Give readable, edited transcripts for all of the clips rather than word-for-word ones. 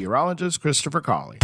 meteorologist Christopher Cawley.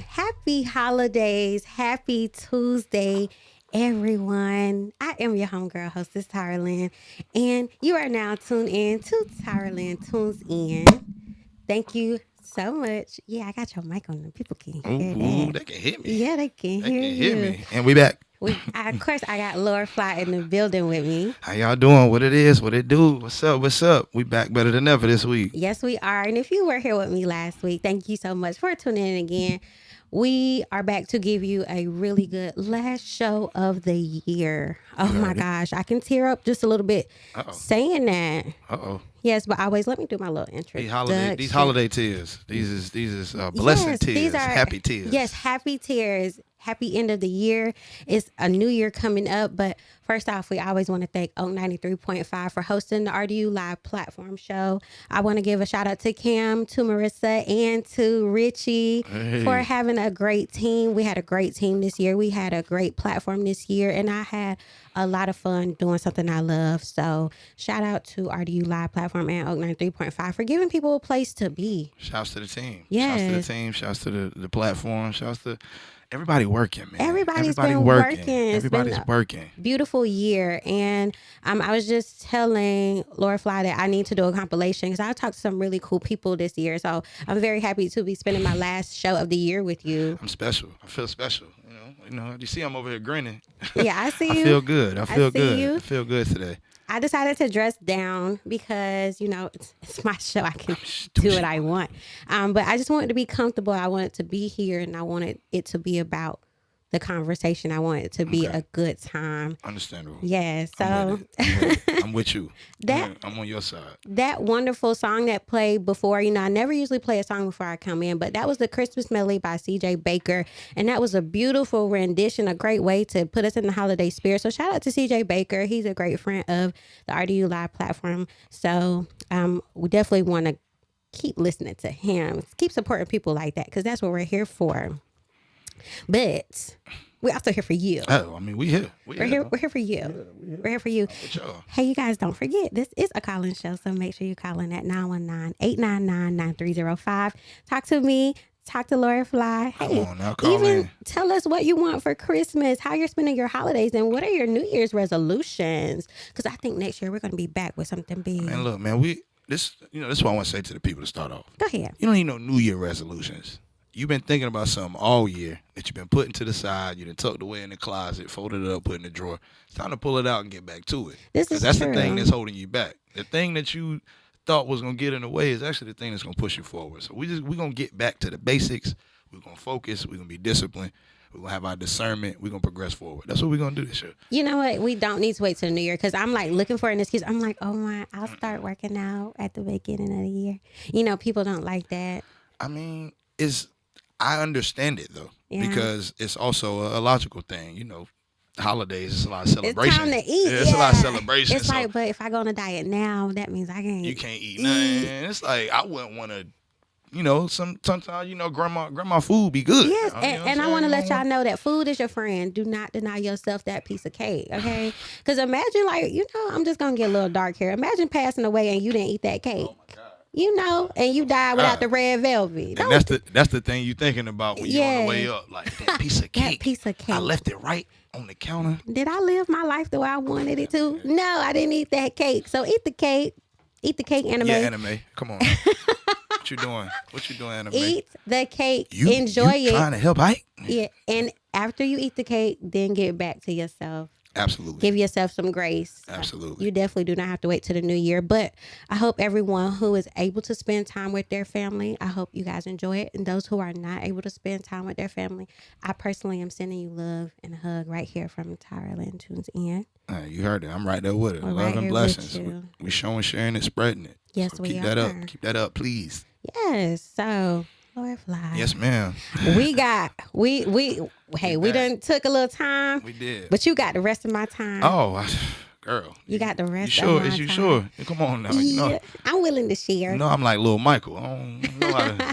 Happy holidays. Happy Tuesday, everyone. I am your homegirl hostess, TyraLen, and you are now tuned in to TyraLen Tunes In. Thank you so much. Yeah, I got your mic on. People can hear that. They can hear me. Yeah, they can hear me. And we back. Of course, I got Phly in the building with me. How y'all doing? What it is? What it do? What's up? What's up? We back better than ever this week. Yes, we are. And if you were here with me last week, thank you so much for tuning in again. We are back to give you a really good last show of the year. Oh my gosh, I can tear up just a little bit saying that. Yes, but always let me do my little intro. These holiday tears. These is blessed tears. These are happy tears. Yes, happy tears. Happy end of the year. It's a new year coming up. But first off, we always want to thank Oak 93.5 for hosting the RDU Live platform show. I want to give a shout out to Cam, to Marissa, and to Richie for having a great team. We had a great team this year. We had a great platform this year. And I had a lot of fun doing something I love. So shout out to RDU Live platform and Oak 93.5 for giving people a place to be. Shouts to the team. Yes. Shouts to the team. Shouts to the platform. Shouts to everybody working, man. Everybody's been working. Everybody's working. Beautiful year. And I was just telling Laura Phly that I need to do a compilation because I talked to some really cool people this year. So I'm very happy to be spending my last show of the year with you. I'm special. I feel special. You know. You see I'm over here grinning. Yeah, I see you. I feel good. I feel good. You. I feel good today. I decided to dress down because, it's my show. I can do what I want. But I just wanted to be comfortable. I wanted to be here, and I wanted it to be about the conversation. I want it to be a good time. Understandable. Yeah. So I'm with you. I'm on your side. That wonderful song that played before, I never usually play a song before I come in, but that was the Christmas medley by CJ Baker. And that was a beautiful rendition, a great way to put us in the holiday spirit. So shout out to CJ Baker. He's a great friend of the RDU Live platform. So we definitely want to keep listening to him, keep supporting people like that, because that's what we're here for. But we're also here for you. Oh, we here. We're here for you. Yeah, we're here for you. Hey, you guys, don't forget, this is a call-in show, so make sure you call in at 919-899-9305. Talk to me. Talk to Laura Phly. Hey, come on now, call in. Tell us what you want for Christmas, how you're spending your holidays, and what are your New Year's resolutions? Because I think next year we're going to be back with something big. Man, look, man, this is what I want to say to the people to start off. Go ahead. You don't need no New Year resolutions. You've been thinking about something all year that you've been putting to the side. You done tucked away in the closet, folded it up, put in the drawer. It's time to pull it out and get back to it. That's the thing that's holding you back. The thing that you thought was going to get in the way is actually the thing that's going to push you forward. So we're going to get back to the basics. We're going to focus. We're going to be disciplined. We're going to have our discernment. We're going to progress forward. That's what we're going to do this year. You know what? We don't need to wait till the new year because I'm like looking for an excuse. I'm like, I'll start working out at the beginning of the year. People don't like that. I understand it though, because it's also a logical thing. Holidays, it's a lot of celebration. It's time to eat. It's a lot of celebration. It's like, but if I go on a diet now, that means I can't. You can't eat nothing. It's like I wouldn't want to. Sometimes grandma food be good. Yes, and I want to let y'all know that food is your friend. Do not deny yourself that piece of cake, okay? Because imagine, I'm just gonna get a little dark here. Imagine passing away and you didn't eat that cake. Oh my God. And you died without the red velvet. And that's the thing you thinking about when you're on the way up. Like, that piece of cake. That piece of cake. I left it right on the counter. Did I live my life the way I wanted it to? No, I didn't eat that cake. So eat the cake. Eat the cake, Anime. Yeah, Anime. Come on. What you doing? Anime? Eat the cake. Enjoy it. Trying to help Ike? Yeah. And after you eat the cake, then get back to yourself. Absolutely. Give yourself some grace. Absolutely. You definitely do not have to wait till the new year. But I hope everyone who is able to spend time with their family, I hope you guys enjoy it. And those who are not able to spend time with their family, I personally am sending you love and a hug right here from TyraLen Tunes In. You heard it. I'm right there with it. We're love right and blessings. We showing, sharing, and spreading it. Yes, so we keep are. that up. Keep that up, please. Yes. So, Laura Phly. Yes, ma'am. We done took a little time. We did. But you got the rest of my time. Oh, girl. You got the rest of my time. Is you sure? Come on now. Yeah, I'm willing to share. I'm like little Michael. I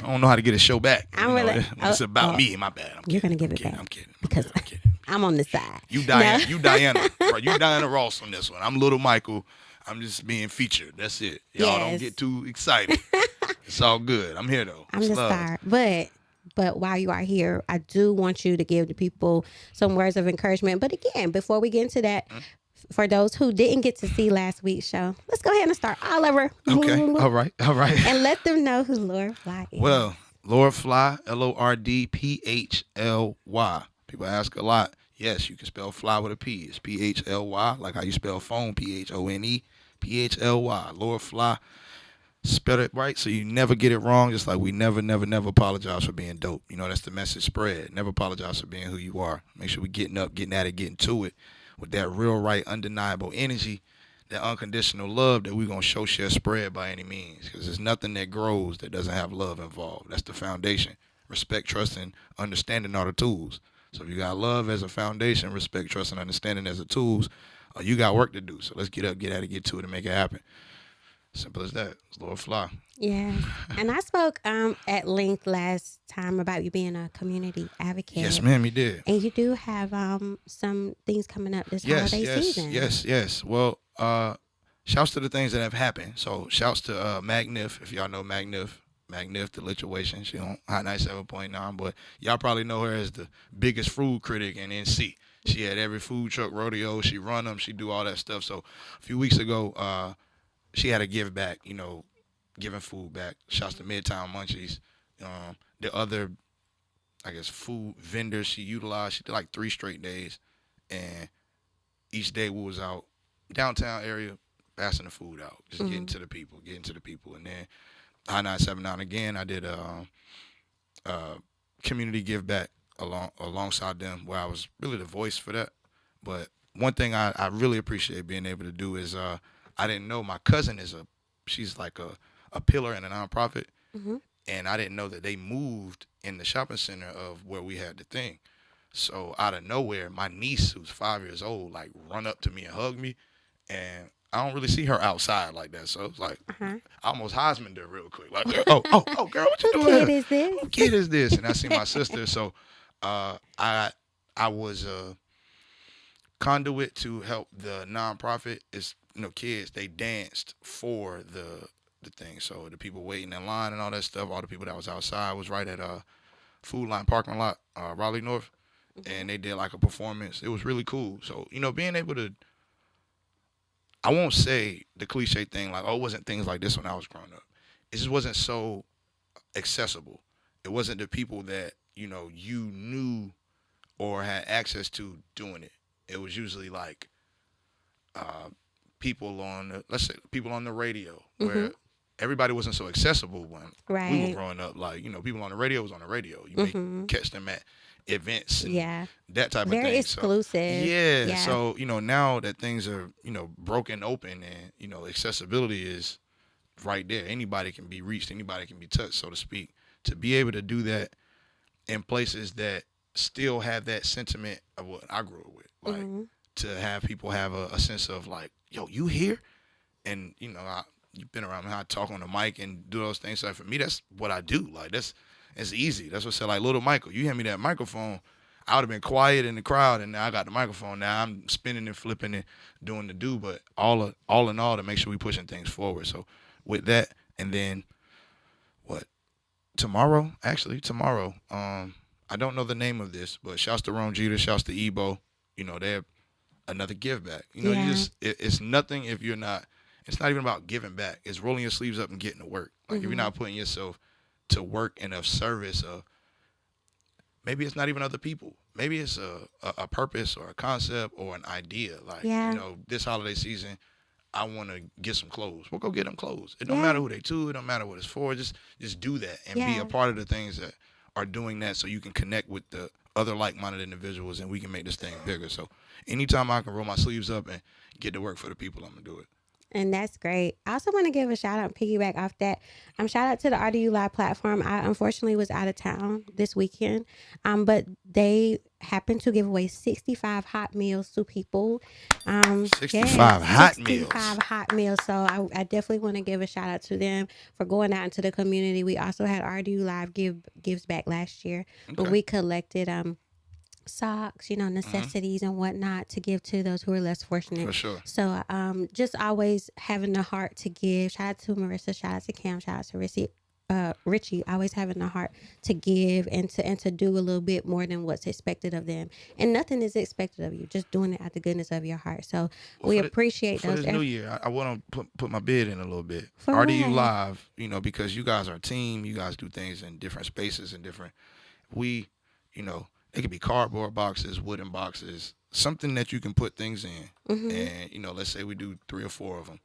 don't know how to get a show back. It's about me. My bad. You're going to give it back. I'm kidding. Because I'm kidding. I'm on the side. You Diana. You Diana Ross on this one. I'm little Michael. I'm just being featured. That's it. Y'all don't get too excited. It's all good. I'm here though. I'm just tired. But But while you are here, I do want you to give the people some words of encouragement. But again, before we get into that, for those who didn't get to see last week's show, let's go ahead and start all over. Okay. All right. And let them know who Lord Phly is. Well, Lord Phly, Lordphly. People ask a lot. Yes, you can spell fly with a P. It's Phly, like how you spell phone, Phone, Phly. Lord Phly. Spell it right so you never get it wrong, just like we never apologize for being dope. You know, that's the message spread. Never apologize for being who you are. Make sure we getting up, getting at it, getting to it with that real, right, undeniable energy, that unconditional love that we're going to show, share, spread by any means. Because there's nothing that grows that doesn't have love involved. That's the foundation. Respect, trust, and understanding are the tools. So if you got love as a foundation, respect, trust, and understanding as the tools, you got work to do. So let's get up, get at it, get to it, and make it happen. Simple as that. It's Lord Phly. Yeah. And I spoke at length last time about you being a community advocate. Yes, ma'am, you did. And you do have some things coming up this holiday season. Yes. Well, shouts to the things that have happened. So shouts to Magnif, if y'all know Magnif, the lituation. She on Hot 97.9, but y'all probably know her as the biggest food critic in NC. She had every food truck rodeo. She run them. She do all that stuff. So a few weeks ago, she had a give back, giving food back. Shouts to Midtown Munchies. The other, I guess, food vendors she utilized. She did like 3 straight days. And each day we was out downtown area passing the food out, just getting to the people. And then High 979 again, I did a community give back alongside them where I was really the voice for that. But one thing I really appreciate being able to do is I didn't know my cousin she's like a pillar in a nonprofit, and I didn't know that they moved in the shopping center of where we had the thing. So out of nowhere, my niece, who's 5 years old, like run up to me and hug me, and I don't really see her outside like that. So it's like I almost Heisman'd her real quick, like oh girl, what you doing? Who kid is this? And I see my sister, so I was a conduit to help the nonprofit. It's kids, they danced for the thing. So the people waiting in line and all that stuff, all the people that was outside was right at Food Line parking lot, Raleigh North, and they did like a performance. It was really cool. So, being able to, I won't say the cliche thing like, oh, it wasn't things like this when I was growing up. It just wasn't so accessible. It wasn't the people that, you knew or had access to doing it. It was usually like people on the radio where everybody wasn't so accessible when we were growing up. Like, people on the radio was on the radio. You may catch them at events and that type of thing. Very exclusive. So, yeah. So, now that things are, broken open and, accessibility is right there. Anybody can be reached. Anybody can be touched, so to speak. To be able to do that in places that still have that sentiment of what I grew up with. Like, to have people have a sense of like, yo, you here? And, you've been around me, I talk on the mic and do those things. So for me, that's what I do. Like, it's easy. That's what I said, like, little Michael, you hand me that microphone, I would have been quiet in the crowd, and now I got the microphone. Now I'm spinning and flipping and doing the do, but all in all, to make sure we pushing things forward. So with that, and then tomorrow, I don't know the name of this, but shouts to Ron Jeter, shouts to Ebo, they're another give back. It's nothing if you're not, it's not even about giving back. It's rolling your sleeves up and getting to work. Like, if you're not putting yourself to work in a service of, maybe it's not even other people. Maybe it's a purpose or a concept or an idea. Like, this holiday season, I want to get some clothes. We'll go get them clothes. It don't matter who they to. It don't matter what it's for. Just do that and be a part of the things that are doing that, so you can connect with the other like-minded individuals and we can make this thing bigger. So anytime I can roll my sleeves up and get to work for the people, I'm going to do it. And that's great. I also want to give a shout out, piggyback off that. Shout out to the RDU Live platform. I unfortunately was out of town this weekend, but they happened to give away 65 hot meals to people. 65 hot meals. 65 hot meals. So I definitely want to give a shout out to them for going out into the community. We also had RDU Live gives back last year, but we collected socks, necessities and whatnot to give to those who are less fortunate. For sure. So just always having the heart to give. Shout out to Marissa, shout out to Cam, shout out to Rissy. Richie always having a heart to give and to do a little bit more than what's expected of them. And nothing is expected of you, just doing it out the goodness of your heart. So Well, we appreciate for those this new year, I want to put my bid in a little bit. For RDU what? Live, because you guys are a team. You guys do things in different spaces and different. We, it could be cardboard boxes, wooden boxes, something that you can put things in. And let's say we do 3 or 4 of them,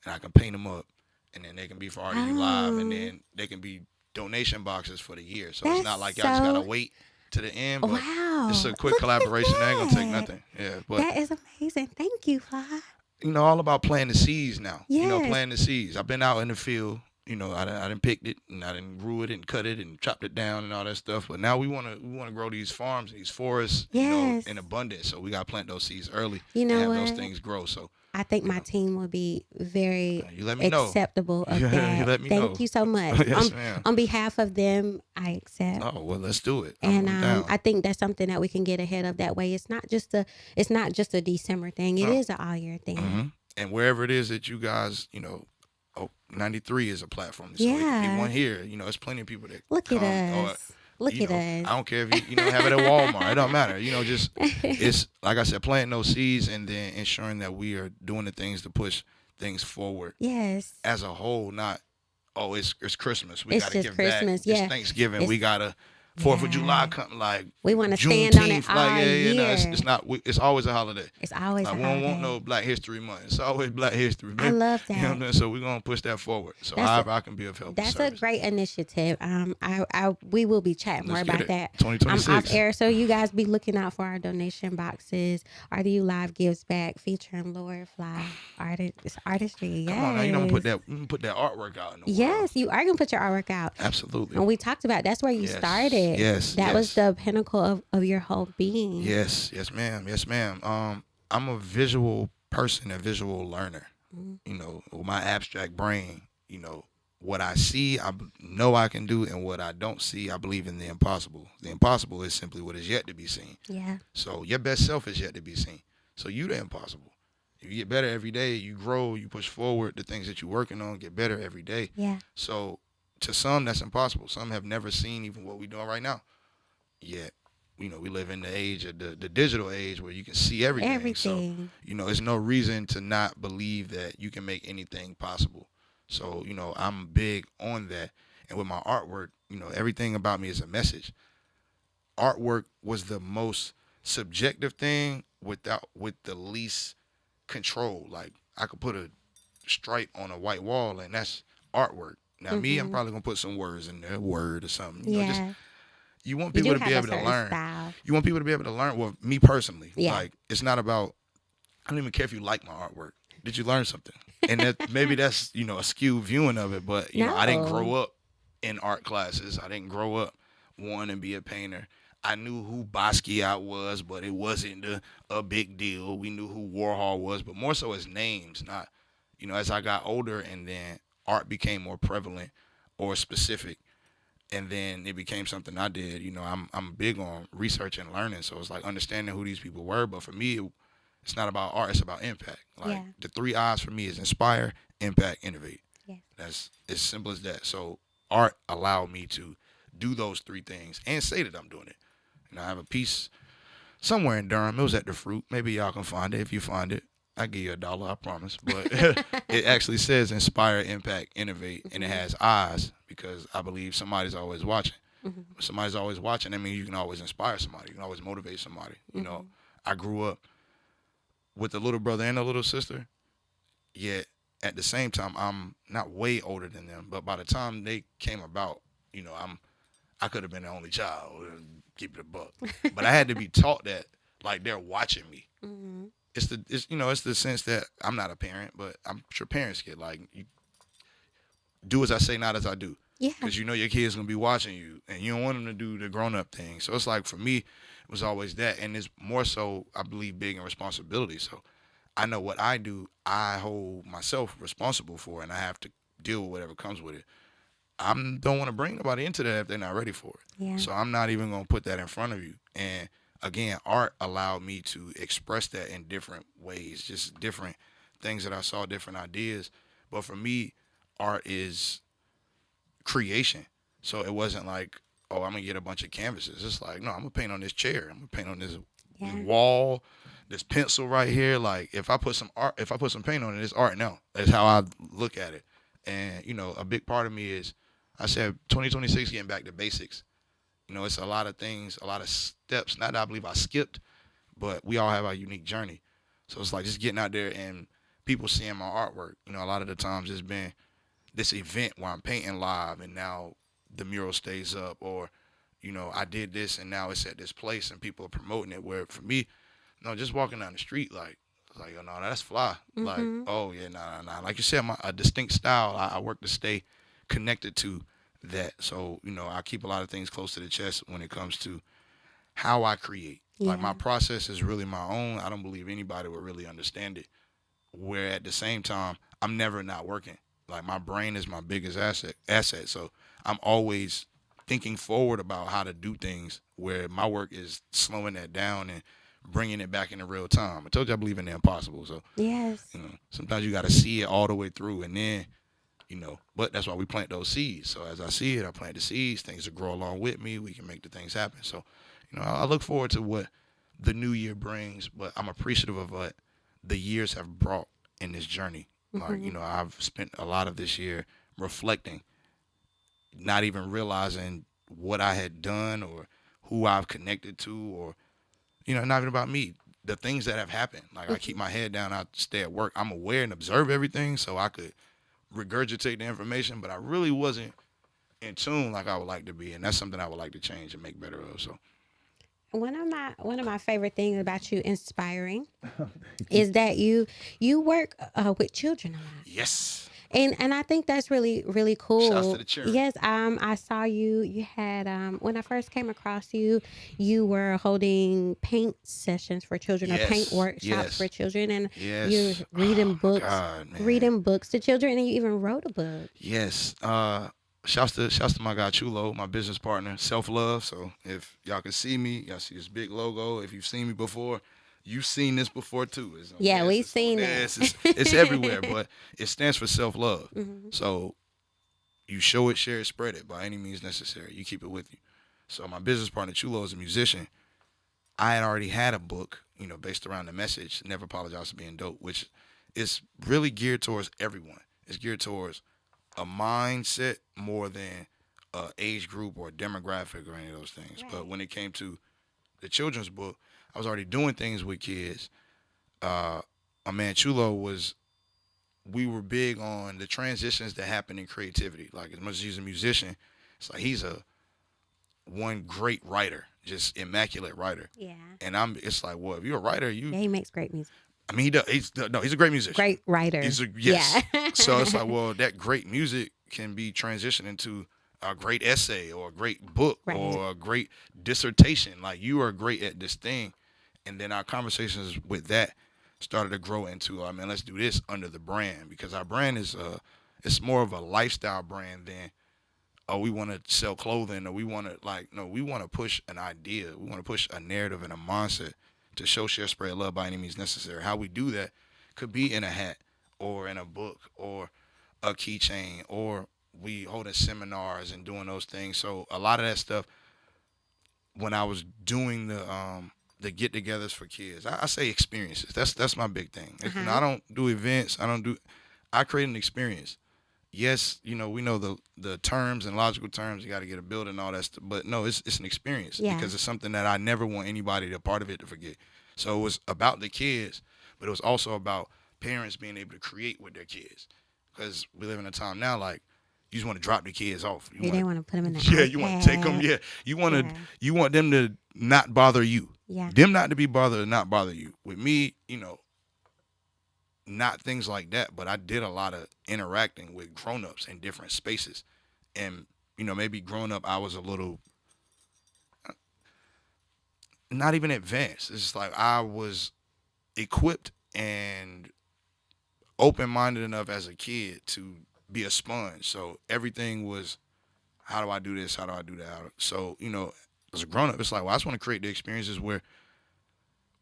and I can paint them up, and then they can be for RDU Live, and then they can be donation boxes for the year. So it's not like y'all just gotta wait to the end. But Wow. it's a quick Look at collaboration. That ain't gonna take that. nothing. Yeah, but That is amazing. Thank you, Phly. all about planting the seeds now. Yes. Planting the seeds. I've been out in the field. I done picked it, and I done grew it and cut it and chopped it down and all that stuff. But now we wanna grow these farms, these forests, Yes. in abundance. So we gotta plant those seeds early You know and have those what? things grow. So I think my team will be very you let me know. acceptable of You that. let me know. Thank you so much. Yes, ma'am. On behalf of them, I accept. Oh well, let's do it. And I'm down. I think that's something that we can get ahead of that way. It's not just a December thing. It is an all year thing. Mm-hmm. And wherever it is that you guys, 93 is a platform. So it could be one here. There's plenty of people that Look come. at us. Look at us. I don't care if you have it at Walmart. It don't matter. Just it's like I said, planting those seeds and then ensuring that we are doing the things to push things forward. Yes. As a whole, not it's Christmas. We It's gotta just give Christmas, back. yeah. It's Thanksgiving. It's- we gotta 4th of July come like we want to stand on it Juneteenth, all year. it's not. It's always a holiday. It's always Like a we don't holiday. want no Black History Month. It's always Black History. I love that. You know what I'm saying? So we're gonna push that forward. So however I can be of help. That's service. a great initiative. We will be chatting more Let's get about it. that. 2026. I'm off air, so you guys be looking out for our donation boxes. RDU Live gives back featuring Lord Phly artistry. Yes. Come on now, I'm gonna put that artwork out in the world. Yes, you are gonna put your artwork out. Absolutely. And we talked about that's where you Yes. started. Yes, That yes. was the pinnacle of your whole being. Yes, ma'am. Yes, ma'am. I'm a visual person, a visual learner. With my abstract brain, what I see, I know I can do, and what I don't see, I believe in the impossible. The impossible is simply what is yet to be seen. Yeah. So your best self is yet to be seen. So you the impossible. If you get better every day, you grow, you push forward, the things that you're working on get better every day. Yeah. So to some, that's impossible. Some have never seen even what we're doing right now. Yet, we live in the age of the digital age where you can see everything. Everything. So, there's no reason to not believe that you can make anything possible. So, I'm big on that. And with my artwork, everything about me is a message. Artwork was the most subjective thing with the least control. Like I could put a stripe on a white wall and that's artwork. Now me, I'm probably gonna put some words in there, word or something. You want people to be able to learn. Style. You want people to be able to learn. Well, me personally, Yeah. like it's not about. I don't even care if you like my artwork. Did you learn something? And that maybe that's a skewed viewing of it. But I didn't grow up in art classes. I didn't grow up wanting to be a painter. I knew who Basquiat was, but it wasn't a big deal. We knew who Warhol was, but more so as names, not as I got older and then art became more prevalent or specific. And then it became something I did. I'm big on research and learning. So it's like understanding who these people were. But for me, it's not about art. It's about impact. Like the 3 I's for me is inspire, impact, innovate. Yes. That's as simple as that. So art allowed me to do those 3 things and say that I'm doing it. I have a piece somewhere in Durham. It was at the Fruit. Maybe y'all can find it. If you find it, I'll give you $1, I promise. But it actually says inspire, impact, innovate, and it has eyes because I believe somebody's always watching. If somebody's always watching, that means you can always inspire somebody. You can always motivate somebody. I grew up with a little brother and a little sister, yet at the same time, I'm not way older than them. But by the time they came about, I could have been the only child. Keep it a buck. But I had to be taught that, like, they're watching me. It's the sense that I'm not a parent, but I'm sure parents get like, you do as I say, not as I do. Yeah. Because your kid's gonna be watching you, and you don't want them to do the grown up thing. So it's like for me, it was always that, and it's more so I believe big in responsibility. So I know what I do, I hold myself responsible for, and I have to deal with whatever comes with it. I don't want to bring nobody into that if they're not ready for it. Yeah. So I'm not even gonna put that in front of you. And again, art allowed me to express that in different ways, just different things that I saw, different ideas. But for me, art is creation. So it wasn't like, oh, I'm gonna get a bunch of canvases. It's like, no, I'm gonna paint on this chair. I'm gonna paint on this wall, this pencil right here. Like if I put some paint on it, it's art now. That's how I look at it. And a big part of me is, I said 2026 getting back to basics. It's a lot of things, a lot of steps. Not that I believe I skipped, but we all have our unique journey. So it's like just getting out there and people seeing my artwork. A lot of the times it's been this event where I'm painting live and now the mural stays up, or I did this and now it's at this place and people are promoting it. Where for me, just walking down the street, like oh no, that's Phly. Like, oh yeah, nah. Like you said, a distinct style. I work to stay connected to that. So I keep a lot of things close to the chest when it comes to how I create. Like my process is really my own. I don't believe anybody would really understand it. Where at the same time, I'm never not working. Like my brain is my biggest asset. So I'm always thinking forward about how to do things, where my work is slowing that down and bringing it back into real time. I told you I believe in the impossible. So yes, sometimes you got to see it all the way through, and then but that's why we plant those seeds. So as I see it, I plant the seeds. Things will grow along with me. We can make the things happen. So I look forward to what the new year brings, but I'm appreciative of what the years have brought in this journey. Like, I've spent a lot of this year reflecting, not even realizing what I had done or who I've connected to, or, not even about me. The things that have happened. Like, I keep my head down, I stay at work. I'm aware and observe everything so I could regurgitate the information, but I really wasn't in tune like I would like to be. And that's something I would like to change and make better of. So one of my favorite things about you inspiring is that you work with children a lot. yes. And I think that's really, really cool. Shouts to the children. Yes, I saw you had when I first came across you, you were holding paint sessions for children, or paint workshops for children, and you're reading books to children, and you even wrote a book. Yes. Shouts to my guy Chulo, my business partner, Self Love. So if y'all can see me, y'all see this big logo. If you've seen me before, you've seen this before too. We've seen it. It's everywhere, but it stands for self-love. So you show it, share it, spread it by any means necessary. You keep it with you. So my business partner Chulo is a musician. I had already had a book, based around the message, Never Apologize for Being Dope, which is really geared towards everyone. It's geared towards a mindset more than a age group or a demographic or any of those things. Right. But when it came to the children's book, I was already doing things with kids. My man Chulo we were big on the transitions that happen in creativity. Like, as much as he's a musician, it's like he's one great writer, just immaculate writer. Yeah. And it's like, well, if you're a writer, he makes great music. I mean, he does. He's a great musician. Great writer. Yes. Yeah. So it's like, well, that great music can be transitioned into a great essay or a great book or a great dissertation. Like, you are great at this thing. And then our conversations with that started to grow into, let's do this under the brand, because our brand is it's more of a lifestyle brand than, we want to sell clothing, or we want to we want to push an idea. We want to push a narrative and a mindset to show, share, spread love by any means necessary. How we do that could be in a hat or in a book or a keychain, or we holding seminars and doing those things. So a lot of that stuff, when I was doing the get-togethers for kids, I say experiences. That's my big thing. I don't do events. I create an experience. Yes, we know the terms and logical terms. You got to get a building and all that stuff. But no, it's an experience, because it's something that I never want anybody, a part of it, to forget. So it was about the kids, but it was also about parents being able to create with their kids, because we live in a time now, like, you just want to drop the kids off. You don't want to put them in the iPad. You want to take them. Yeah, you want them to not bother you. Yeah, them not to be bothered, not bother you. With me, not things like that, but I did a lot of interacting with grown-ups in different spaces. And, maybe growing up, I was a little, not even advanced. It's just like I was equipped and open-minded enough as a kid to be a sponge. So everything was, how do I do this? How do I do that? So, as a grown-up, it's like, well, I just want to create the experiences where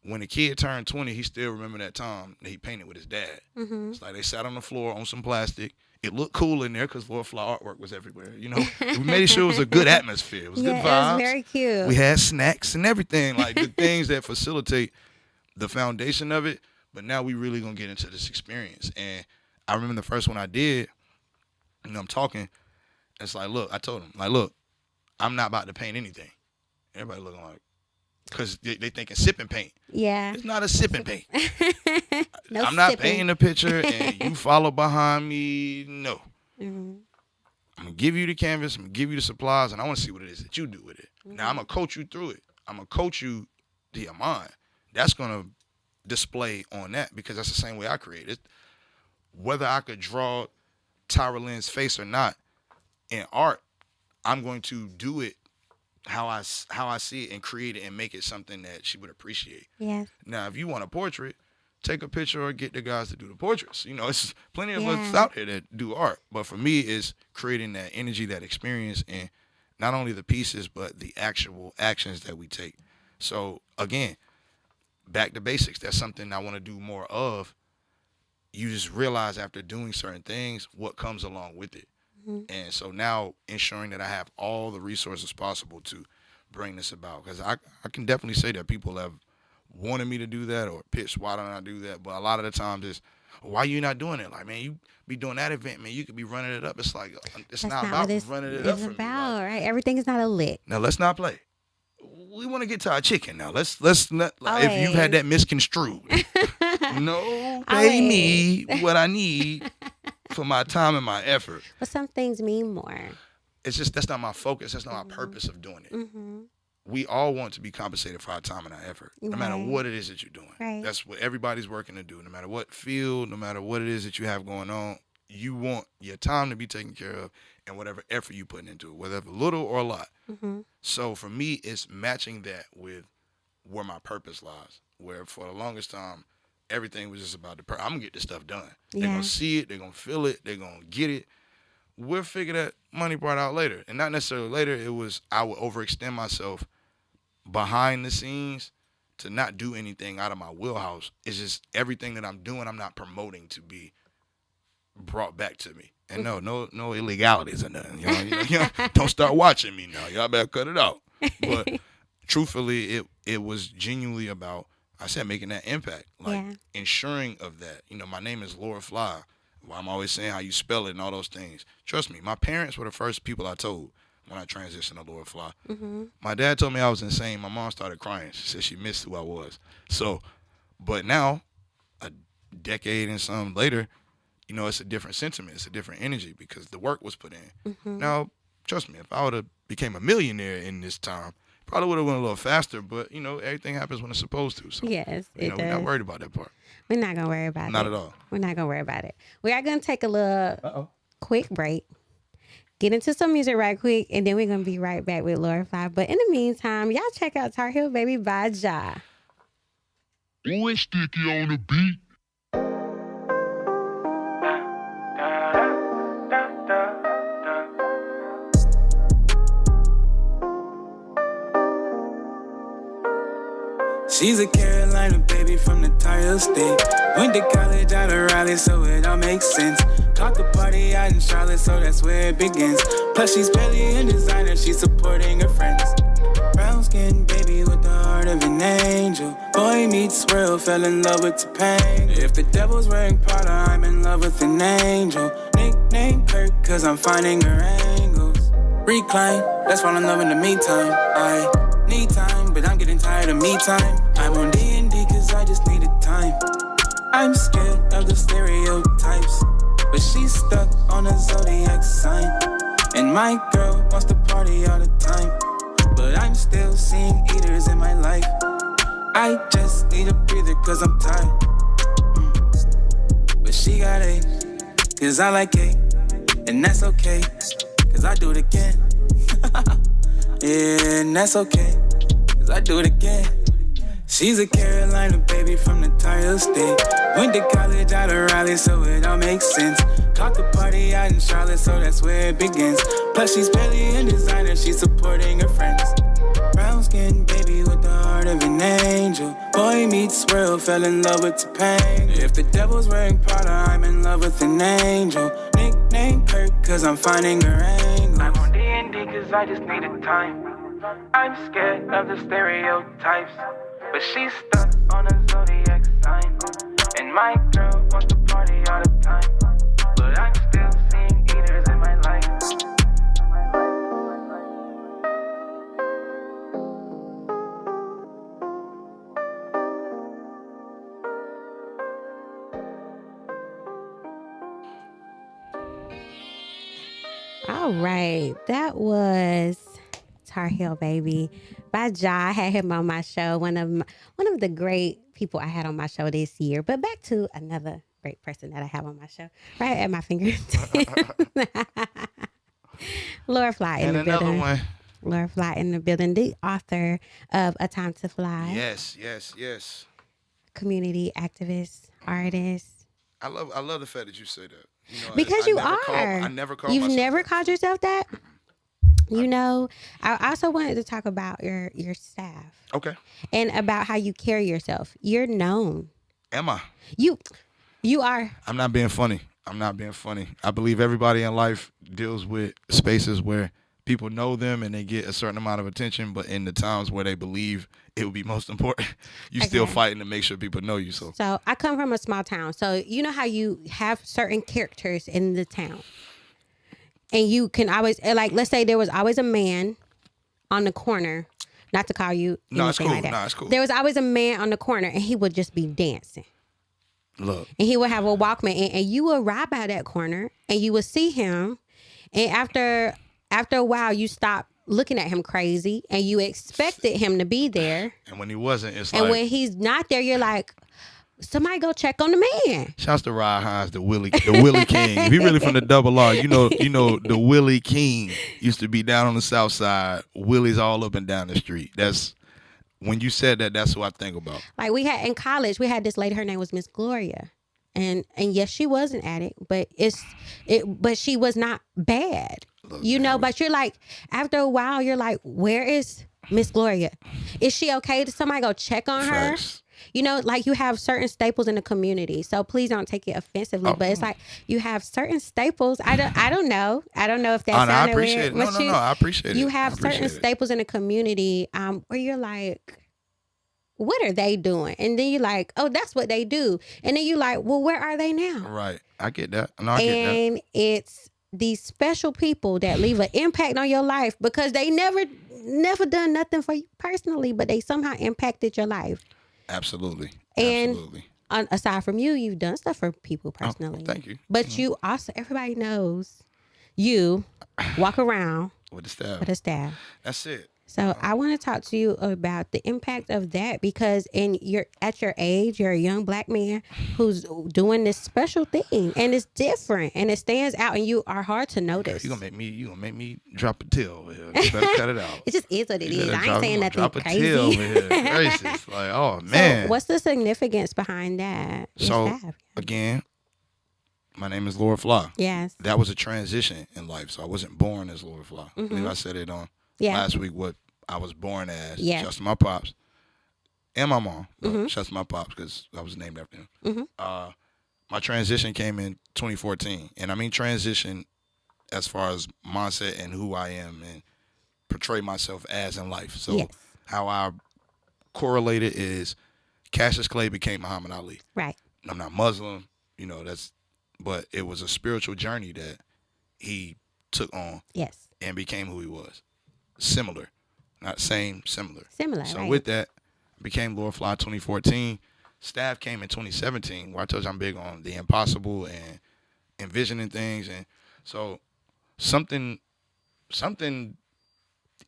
when a kid turned 20, he still remember that time that he painted with his dad. It's like they sat on the floor on some plastic It looked cool in there because Lord Phly artwork was everywhere. You know, we made sure it was a good atmosphere. It was good vibes. It was very cute. We had snacks and everything, like the things that facilitate the foundation of it. But now we really gonna get into this experience. And I remember the first one I did. You know, I'm talking. It's like, look, I told him, like, look, I'm not about to paint anything. Everybody looking like, because they thinking sipping paint. Yeah. It's not a sipping paint. No I'm not sipping. painting a picture and you follow behind me. No. Mm-hmm. I'm going to give you the canvas. I'm going to give you the supplies, and I want to see what it is that you do with it. Mm-hmm. Now, I'm going to coach you through it. I'm going to coach you to your mind. That's going to display on that because that's the same way I create it. Whether I could draw TyraLen's face or not in art, I'm going to do it how I see it and create it and make it something that she would appreciate. Yeah. Now, if you want a portrait, take a picture or get the guys to do the portraits. You know, it's plenty of us out there that do art. But for me, it's creating that energy, that experience, and not only the pieces, but the actual actions that we take. So, again, back to basics. That's something I want to do more of. You just realize after doing certain things what comes along with it. Mm-hmm. And so now ensuring that I have all the resources possible to bring this about. Because I can definitely say that people have wanted me to do that or pitched, why don't I do that? But a lot of the times it's, why you not doing it? Like, man, you be doing that event, man, you could be running it up. It's like, it's not about running it up for me. It's about, like, right? Everything is not a lick. Now, let's not play. We want to get to our chicken now. Let's not, like, if you've had that misconstrued. No, pay me what I need for my time and my effort. But some things mean more. It's just, that's not my focus. That's not my purpose of doing it. Mm-hmm. We all want to be compensated for our time and our effort, no matter what it is that you're doing. Right. That's what everybody's working to do. No matter what field, no matter what it is that you have going on, you want your time to be taken care of and whatever effort you put into it, whether little or a lot. Mm-hmm. So for me, it's matching that with where my purpose lies, where for the longest time, everything was just about I'm going to get this stuff done. They're going to see it. They're going to feel it. They're going to get it. We'll figure that money part out later. And not necessarily later. It was I would overextend myself behind the scenes to not do anything out of my wheelhouse. It's just everything that I'm doing, I'm not promoting to be brought back to me. And no illegalities or nothing. You know, don't start watching me now. Y'all better cut it out. But truthfully, it was genuinely about, I said, making that impact, like ensuring of that. You know, my name is Lord Phly. Well, I'm always saying how you spell it and all those things. Trust me, my parents were the first people I told when I transitioned to Lord Phly. Mm-hmm. My dad told me I was insane. My mom started crying. She said she missed who I was. So, but now, a decade and some later, you know, it's a different sentiment. It's a different energy because the work was put in. Mm-hmm. Now, trust me, if I would have became a millionaire in this time, probably would have went a little faster, but, you know, everything happens when it's supposed to. So, yes, you know, we're not worried about that part. We're not going to worry about it. Not at all. We're not going to worry about it. We are going to take a little quick break, get into some music right quick, and then we're going to be right back with Lord Phly. But in the meantime, y'all check out Tar Heel Baby by Ja. Boy, Sticky on the beat. She's a Carolina baby from the Tyra state. Went to college out of Raleigh, so it all makes sense. Caught the party out in Charlotte, so that's where it begins. Plus she's barely a designer, she's supporting her friends. Brown skin baby with the heart of an angel. Boy meets world, fell in love with Topanga. If the devil's wearing Prada, I'm in love with an angel. Nickname Kirk, cause I'm finding her angles. Recline, let's fall in love in the meantime. I need time, but I'm getting tired of me time. I'm on D&D cause I just needed time. I'm scared of the stereotypes, but she's stuck on a zodiac sign. And my girl wants to party all the time, but I'm still seeing eaters in my life. I just need a breather cause I'm tired. But she got A, cause I like A, and that's okay, cause I do it again. Yeah, and that's okay, cause I do it again. She's a Carolina baby from the Tyra state. Went to college out of Raleigh, so it all makes sense. Caught the party out in Charlotte, so that's where it begins. Plus she's barely a designer, she's supporting her friends. Brown skin baby with the heart of an angel. Boy meets world, fell in love with Topanga. If the devil's wearing Prada, I'm in love with an angel. Name Kirk, cause I'm finding her angles. I'm on D&D cause I just needed time. I'm scared of the stereotypes, but she's stuck on a zodiac sign. And my girl wants to party all the time, but I'm still seeing eaters in my life. All right, that was Tar Heel Baby by Ja. I had him on my show, one of the great people I had on my show this year. But back to another great person that I have on my show, right at my fingertips. Laura Phly in And the another building. one. Laura Phly in the building, the author of A Time to Fly. Yes. Community activist, artist. I love the fact that you say that. You know, Because I never called You've myself never that. called yourself that? You know, I also wanted to talk about your staff. Okay. And about how you carry yourself. You're known. Am I? You are. I'm not being funny. I believe everybody in life deals with spaces where people know them and they get a certain amount of attention, but in the times where they believe it would be most important, you still fighting to make sure people know you. So I come from a small town. So you know how you have certain characters in the town. And you can always, like, let's say there was always a man on the corner, not to call you anything it's cool. like that. No, it's cool. There was always a man on the corner and he would just be dancing. Look. And he would have a Walkman and you would ride by that corner and you would see him. And after a while, you stop looking at him crazy and you expected him to be there. And when he wasn't, it's and like. when he's not there, you're like, somebody go check on the man. Shouts to Rod Hines, the Willie King. If he really from the Double R, you know the Willie King used to be down on the south side. Willie's all up and down the street. That's when you said that. That's what I think about. Like we had in college, we had this lady. Her name was Miss Gloria, and yes, she was an addict, but but she was not bad. Look, you know, but you're like, after a while, you're like, where is Miss Gloria? Is she okay? Did somebody go check on her? Facts. You know, like you have certain staples in the community. So please don't take it offensively, but it's like you have certain staples. I don't know. I don't know if that's I appreciate weird. it. No, I appreciate it. You have I appreciate certain staples in the community where you're like, what are they doing? And then you're like, oh, that's what they do. And then you're like, well, where are they now? Right. I get that. No, I get that. And it's these special people that leave an impact on your life because they never done nothing for you personally, but they somehow impacted your life. Absolutely. And aside from you, you've done stuff for people personally. Thank you. But you also, everybody knows you walk around with the staff. That's it. So I want to talk to you about the impact of that because at your age, you're a young Black man who's doing this special thing and it's different and it stands out and you are hard to notice. You gonna make me drop a tail over here. You better cut it out. It just is what it is. I ain't saying nothing drop crazy. A tail over here. Gracious. Like, oh man. So what's the significance behind that? So again, my name is Laura Phly. Yes. That was a transition in life. So I wasn't born as Laura Phly. I believe I said it on last week what I was born as. Yeah. Just my pops and my mom. Just my pops because I was named after him. My transition came in 2014. And I mean transition as far as mindset and who I am and portray myself as in life. So how I correlate it is Cassius Clay became Muhammad Ali. Right. I'm not Muslim, but it was a spiritual journey that he took on and became who he was. Similar. Not same, similar. Similar, so right. with that, I became Laura Phly 2014. Staff came in 2017, where I told you I'm big on the impossible and envisioning things. And so something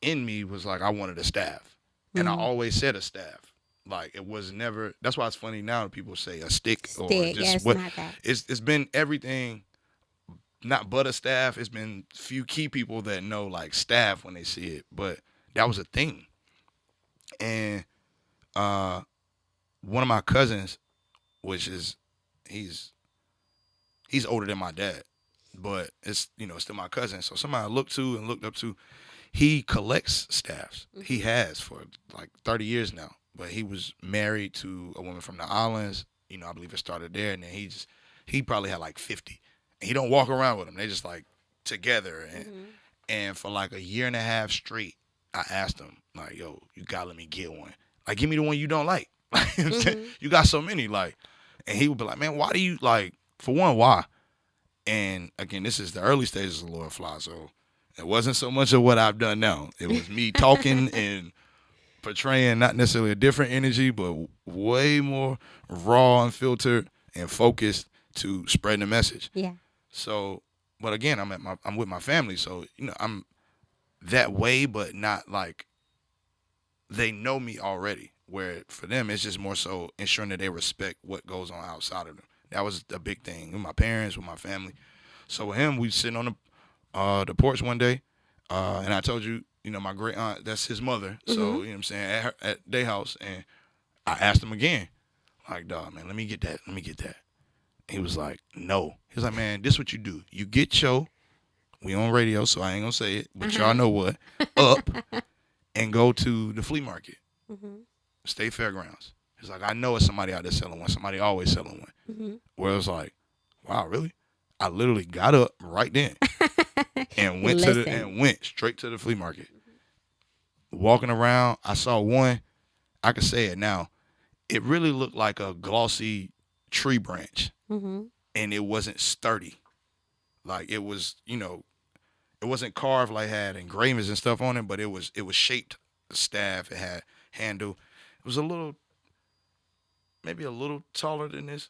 in me was like I wanted a staff. And I always said a staff. Like it was never, that's why it's funny now people say a stick or just what. Not that. It's been everything, not but a staff. It's been few key people that know like staff when they see it. But that was a thing. And one of my cousins, which is he's older than my dad, but it's still my cousin. So somebody I looked up to, he collects staffs. He has for like 30 years now. But he was married to a woman from the islands. I believe it started there, and then he probably had like 50. He don't walk around with them. They just like together. And for like a year and a half straight, I asked him, like, yo, you gotta let me get one. Like, give me the one you don't like. Like, you got so many, like, and he would be like, man, why do you, like, for one, why? And again, this is the early stages of Lord Phly, so it wasn't so much of what I've done now. It was me talking and portraying not necessarily a different energy, but way more raw, unfiltered, and focused to spreading the message. Yeah. So, but again, I'm with my family, so I'm that way, but not like they know me already. Where for them, it's just more so ensuring that they respect what goes on outside of them. That was a big thing with my parents, with my family. So with him, we sitting on the porch one day, and I told you, my great aunt, that's his mother. So, you know what I'm saying, at their house, and I asked him again, like, dog, man, let me get that. He was like, no. He was like, man, this what you do. You get we on radio, so I ain't gonna say it, but y'all know what, up and go to the flea market. State Fairgrounds. He's like, I know it's somebody out there selling one. Somebody always selling one. Where it was like, wow, really? I literally got up right then and went straight to the flea market. Walking around, I saw one. I could say it now. It really looked like a glossy tree branch, and it wasn't sturdy. Like it was, it wasn't carved like it had engravings and stuff on it, but it was shaped. The staff, it had handle. It was maybe a little taller than this,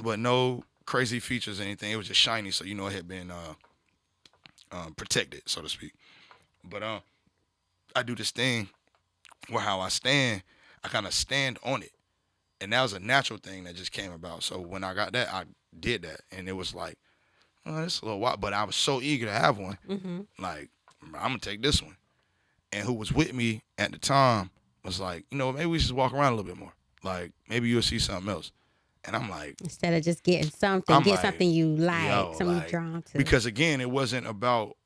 but no crazy features or anything. It was just shiny, so it had been protected, so to speak. But I do this thing where how I stand, I kind of stand on it, and that was a natural thing that just came about. So when I got that, I did that, and it was like, oh, it's a little wild, but I was so eager to have one. Like, I'm gonna take this one. And who was with me at the time was like, maybe we should walk around a little bit more. Like, maybe you'll see something else. And I'm like, instead of just getting something, something you like, something you're drawn to. Because again, it wasn't about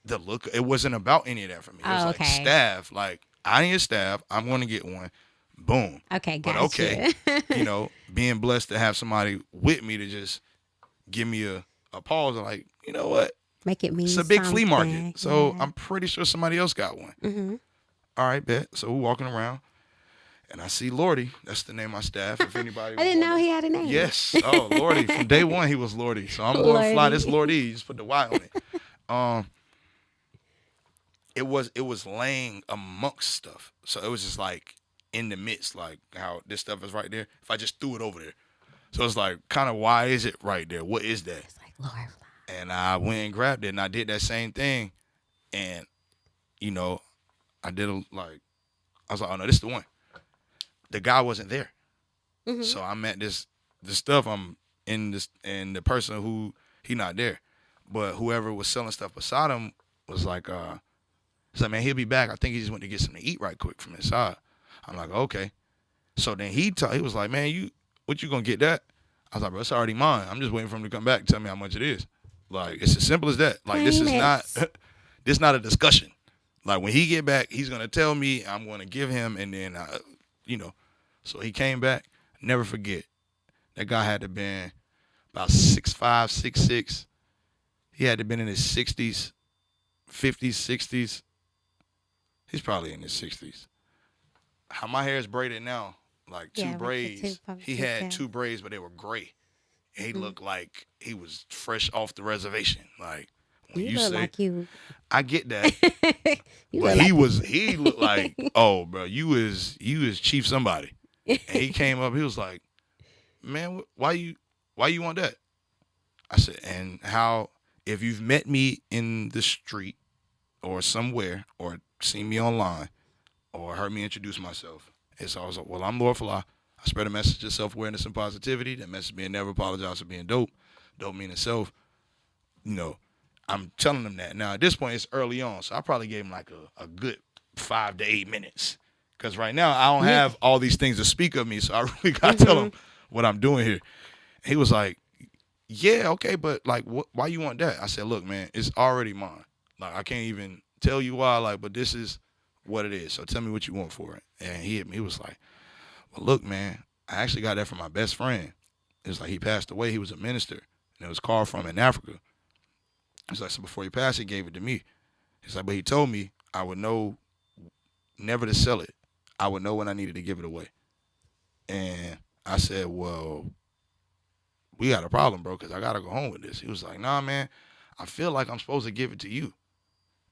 the look. It wasn't about any of that for me. It was like staff. Like, I need a staff. I'm going to get one. Boom. Okay, but okay, being blessed to have somebody with me to just give me a pause and like, you know what? Make it mean it's a big flea market. Yeah. So I'm pretty sure somebody else got one. All right, bet. So we're walking around, and I see Lordy. That's the name of my staff. If anybody I didn't know he had a name. Yes. Oh, Lordy. From day one, he was Lordy. So I'm Lord Phly. This Lordy. You just put the Y on it. It was laying amongst stuff. So it was just like in the midst, like how this stuff is right there. If I just threw it over there. So it's like, kind of, why is it right there? What is that? It's like Lord Phly. And I went and grabbed it, and I did that same thing. And, I did I was like, oh, no, this is the one. The guy wasn't there. So I'm at this stuff. I'm in this, and the person who, he not there. But whoever was selling stuff beside him was like, he's like, man, he'll be back. I think he just went to get something to eat right quick from inside. I'm like, okay. So then he was like, man, what you going to get that? I was like, bro, it's already mine. I'm just waiting for him to come back and tell me how much it is. Like, it's as simple as that. Like, this is not a discussion. Like, when he get back, he's going to tell me, I'm going to give him, and then, So he came back. Never forget. That guy had to been about 6'5", 6'6". He had to been in his 60s, 50s, 60s. He's probably in his 60s. How my hair is braided now, like two braids. He had two braids, but they were gray. And he looked like he was fresh off the reservation. Like, when you say, like you. I get that. But he looked like, oh, bro, you is Chief somebody. And he came up, he was like, man, why you want that? I said, and how, if you've met me in the street or somewhere or seen me online or heard me introduce myself, it's always like, well, I'm Lord Phly. I spread a message of self-awareness and positivity. That message being never apologize for being dope. Dope meaning self. I'm telling them that. Now, at this point, it's early on, so I probably gave him like a good 5 to 8 minutes. Because right now, I don't have all these things to speak of me, so I really got to tell him what I'm doing here. He was like, yeah, okay, but like, why you want that? I said, look, man, it's already mine. Like, I can't even tell you why, but this is what it is. So tell me what you want for it. And he hit me. He was like, well, look, man, I actually got that from my best friend. It was like he passed away. He was a minister. and it was called from in Africa. He's like, so before he passed, he gave it to me. He's like, but he told me I would know never to sell it. I would know when I needed to give it away. And I said, well, we got a problem, bro, because I got to go home with this. He was like, nah, man, I feel like I'm supposed to give it to you.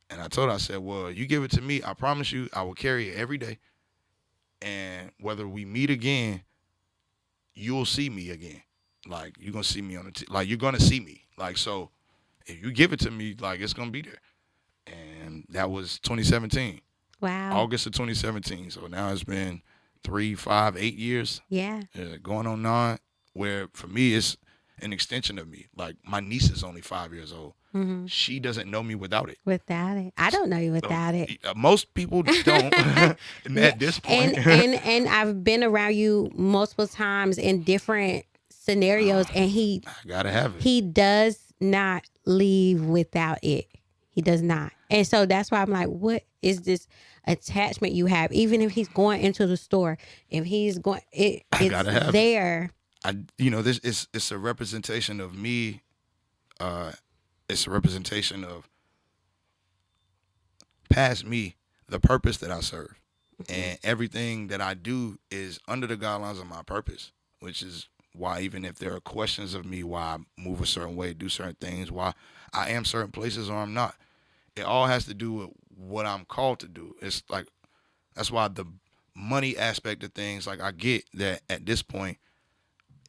And I told her, I said, well, you give it to me, I promise you I will carry it every day. And whether we meet again, you'll see me again. Like, you're going to see me on the like, you're going to see me. Like, so if you give it to me, like, it's going to be there. And that was 2017. Wow. August of 2017. So now it's been 3, 5, 8 years. Yeah. Going on 9, where for me, it's an extension of me. Like, my niece is only 5 years old. Mm-hmm. She doesn't know me without it. Without it. I don't know you without it. Most people don't at this point. And I've been around you multiple times in different scenarios, and I gotta have it. He does not leave without it. He does not. And so that's why I'm like, what is this attachment you have? Even if he's going into the store, if he's going, it's there. This it's a representation of me. It's a representation of past me, the purpose that I serve. And everything that I do is under the guidelines of my purpose, which is why even if there are questions of me, why I move a certain way, do certain things, why I am certain places or I'm not, it all has to do with what I'm called to do. It's like, that's why the money aspect of things, like I get that at this point,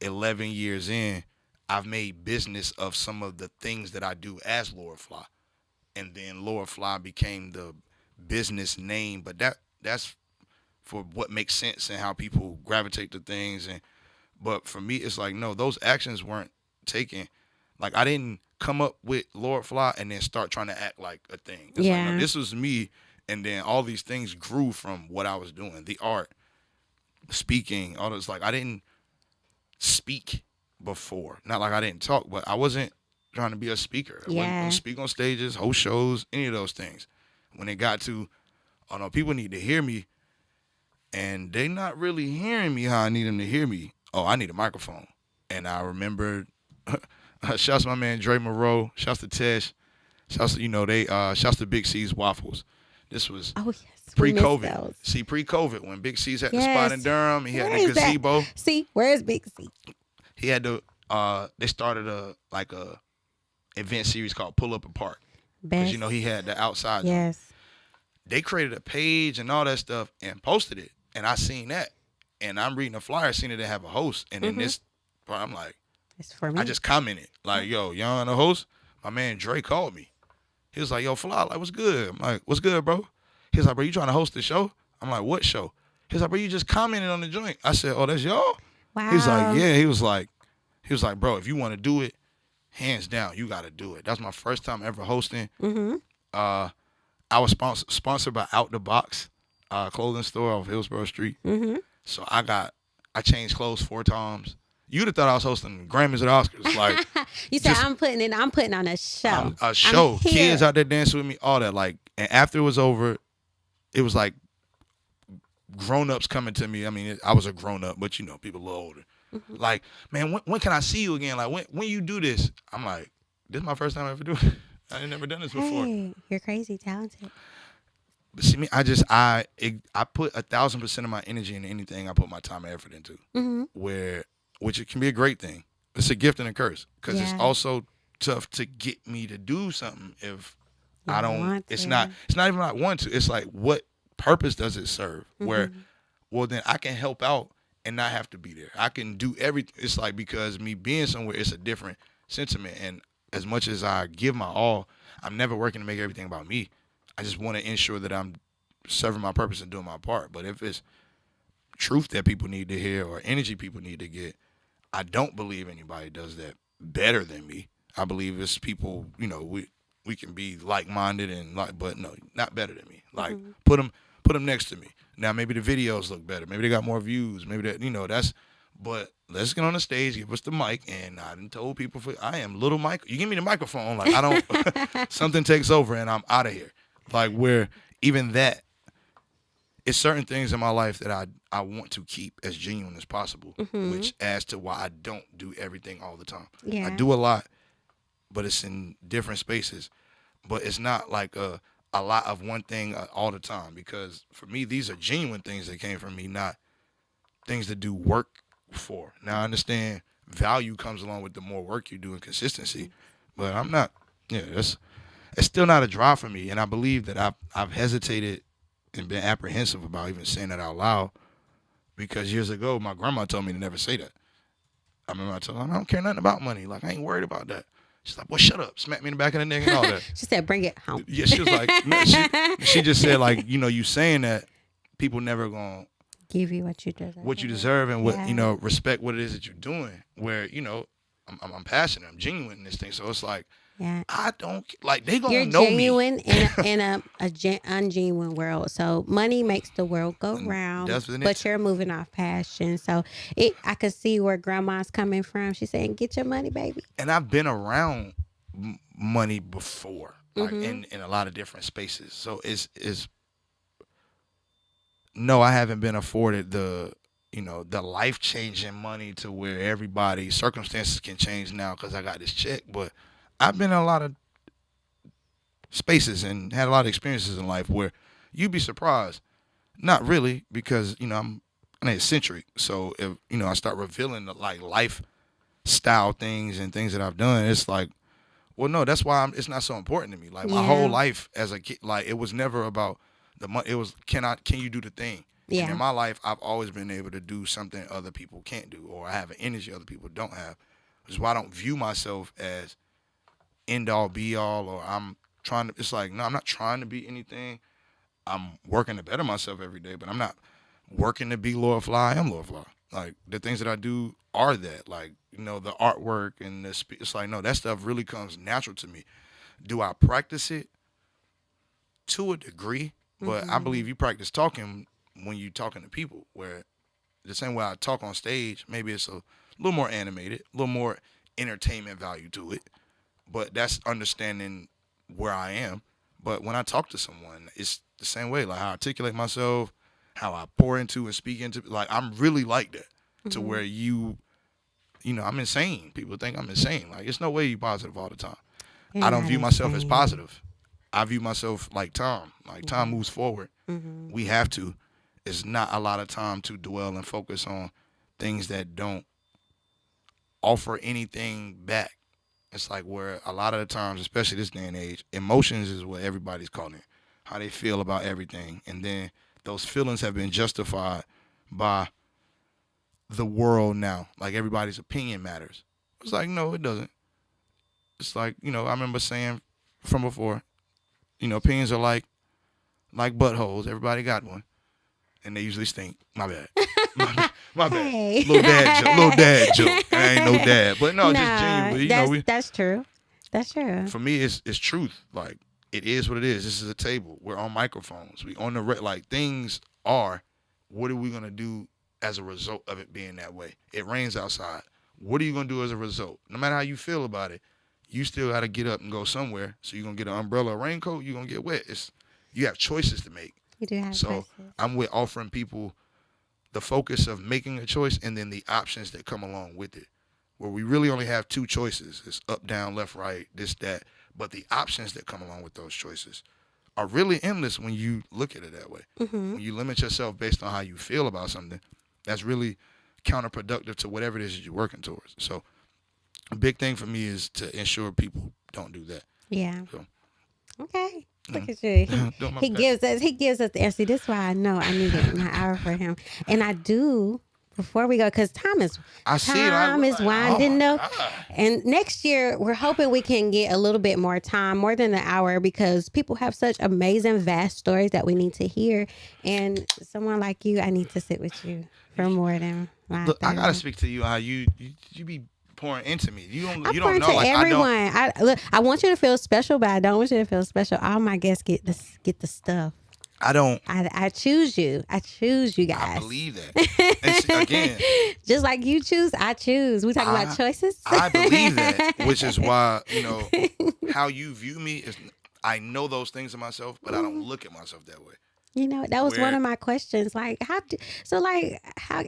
11 years in, I've made business of some of the things that I do as Lord Phly. And then Lord Phly became the business name, but that's for what makes sense and how people gravitate to things. But for me, it's like, no, those actions weren't taken. Like, I didn't come up with Lord Phly and then start trying to act like a thing. It's like, no, this was me, and then all these things grew from what I was doing. The art, speaking, all this. Like, I didn't speak before. Not like I didn't talk, but I wasn't trying to be a speaker. I wasn't going to speak on stages, host shows, any of those things. When it got to, oh no, people need to hear me, and they not really hearing me how I need them to hear me. Oh, I need a microphone. And I remember, shouts to my man Dre Moreau, shouts to Tesh, shouts to, shouts to Big C's Waffles. This was pre-COVID. See, pre-COVID, when Big C's had the spot in Durham, he had the gazebo. That? See, where's Big C? He had they started a event series called Pull Up and Park. Because, he had the outside. Yes. They created a page and all that stuff and posted it. And I seen that. And I'm reading a flyer, seeing it have a host. And in this part, I'm like, it's for me. I just commented, like, yo, y'all on a host? My man Dre called me. He was like, yo, Phly, like, what's good? I'm like, what's good, bro? He was like, bro, you trying to host the show? I'm like, what show? He was like, bro, you just commented on the joint. I said, oh, that's y'all? Wow. He was like, yeah. He was like, bro, if you want to do it, hands down, you got to do it. That's my first time ever hosting. Mm-hmm. I was sponsored by Out the Box clothing store off Hillsborough Street. Mm-hmm. So I changed clothes 4 times. You'd have thought I was hosting Grammys or Oscars. Like, you said I'm putting on a show. A show. Kids out there dancing with me, all that. Like, and after it was over, it was like grown-ups coming to me. I mean, I was a grown-up, but people a little older. Mm-hmm. Like, man, when can I see you again? Like, when you do this? I'm like, this is my first time ever doing it. I ain't never done this before. Hey, you're crazy talented. But see me, I put 1,000% of my energy into anything I put my time and effort into. Mm-hmm. Which it can be a great thing. It's a gift and a curse, because it's also tough to get me to do something if I don't. It's not even I want to. It's like, what purpose does it serve? Mm-hmm. Well, then I can help out and not have to be there. I can do everything. It's like, because me being somewhere, it's a different sentiment. And as much as I give my all, I'm never working to make everything about me. I just want to ensure that I'm serving my purpose and doing my part. But if it's truth that people need to hear or energy people need to get, I don't believe anybody does that better than me. I believe it's people, we can be like-minded but no, not better than me. Like, put them next to me. Now, maybe the videos look better. Maybe they got more views. Maybe that, but let's get on the stage, give us the mic. And I done told people, I am Little Mike. You give me the microphone, like, I don't, something takes over and I'm out of here. Like, where even that, it's certain things in my life that I want to keep as genuine as possible, which adds to why I don't do everything all the time. Yeah. I do a lot, but it's in different spaces. But it's not like a lot of one thing all the time, because for me, these are genuine things that came from me, not things to do work for. Now I understand value comes along with the more work you do and consistency, but I'm not, it's still not a drive for me. And I believe that I've hesitated and been apprehensive about even saying that out loud, because years ago my grandma told me to never say that. I remember I told her, I don't care nothing about money. Like, I ain't worried about that. She's like, well, shut up. Smack me in the back of the neck and all that. She said, bring it home. Yeah, she was like, no, she just said, like, you saying that, people never going to give you what you deserve. What you deserve and what, respect what it is that you're doing. Where, I'm passionate. I'm genuine in this thing. So it's like, I don't, like, they going to know me. You're genuine in a ungenuine world. So money makes the world go round, but you're moving off passion. So I could see where grandma's coming from. She's saying, get your money, baby. And I've been around money before, like in a lot of different spaces. So no, I haven't been afforded the life-changing money to where everybody's circumstances can change now because I got this check. But I've been in a lot of spaces and had a lot of experiences in life where you'd be surprised. Not really, because, I'm an eccentric. So if, I start revealing the lifestyle things and things that I've done, it's like, well, no, that's why it's not so important to me. Like my whole life as a kid, like it was never about the money. It was, can you do the thing? Yeah. And in my life, I've always been able to do something other people can't do, or I have an energy other people don't have. Which is why I don't view myself as end all be all, or I'm trying to, it's like, no, I'm not trying to be anything. I'm working to better myself every day, but I'm not working to be Lord Phly. I am Lord Phly. Like the things that I do are that, like, the artwork and it's like, no, that stuff really comes natural to me. Do I practice it? To a degree, but I believe you practice talking when you're talking to people, where the same way I talk on stage, maybe it's a little more animated, a little more entertainment value to it. But that's understanding where I am. But when I talk to someone, it's the same way, like how I articulate myself, how I pour into and speak into, like I'm really like that, to where I'm insane. People think I'm insane. Like, it's no way you're positive all the time. I don't view myself as positive. I view myself like time. Like time moves forward. We have to. It's not a lot of time to dwell and focus on things that don't offer anything back. It's like where a lot of the times, especially this day and age, emotions is what everybody's calling it, how they feel about everything. And then those feelings have been justified by the world now. Like everybody's opinion matters. It's like, no, it doesn't. It's like, I remember saying from before, opinions are like buttholes. Everybody got one. And they usually stink. My bad. My bad. Hey. Little dad joke. I ain't no dad. But no, just genuinely. That's true. That's true. For me, it's truth. Like, it is what it is. This is a table. We're on microphones. We on the like things are. What are we gonna do as a result of it being that way? It rains outside. What are you gonna do as a result? No matter how you feel about it, you still gotta get up and go somewhere. So you're gonna get an umbrella or raincoat, you're gonna get wet. You have choices to make. You do have so choices. I'm with offering people the focus of making a choice and then the options that come along with it. Where we really only have two choices. It's up, down, left, right, this, that. But the options that come along with those choices are really endless when you look at it that way. When you limit yourself based on how you feel about something, that's really counterproductive to whatever it is that you're working towards. So a big thing for me is to ensure people don't do that. Yeah. So. Okay. Look at you. He gives us the answer. This is why I know I need my hour for him. And I do, before we go, because time is winding up. And next year, we're hoping we can get a little bit more time, more than an hour, because people have such amazing, vast stories that we need to hear. And someone like you, I need to sit with you for more than 5 Look, I got to speak to you how you be pouring into me. You don't know. Like, everyone. I want you to feel special, but I don't want you to feel special. All my guests get the stuff. I don't. I choose you. I choose you guys. I believe that. And again, just like you choose, I choose. We talking about choices. I believe that, which is why how you view me is. I know those things of myself, but I don't look at myself that way. That was one of my questions. Like, how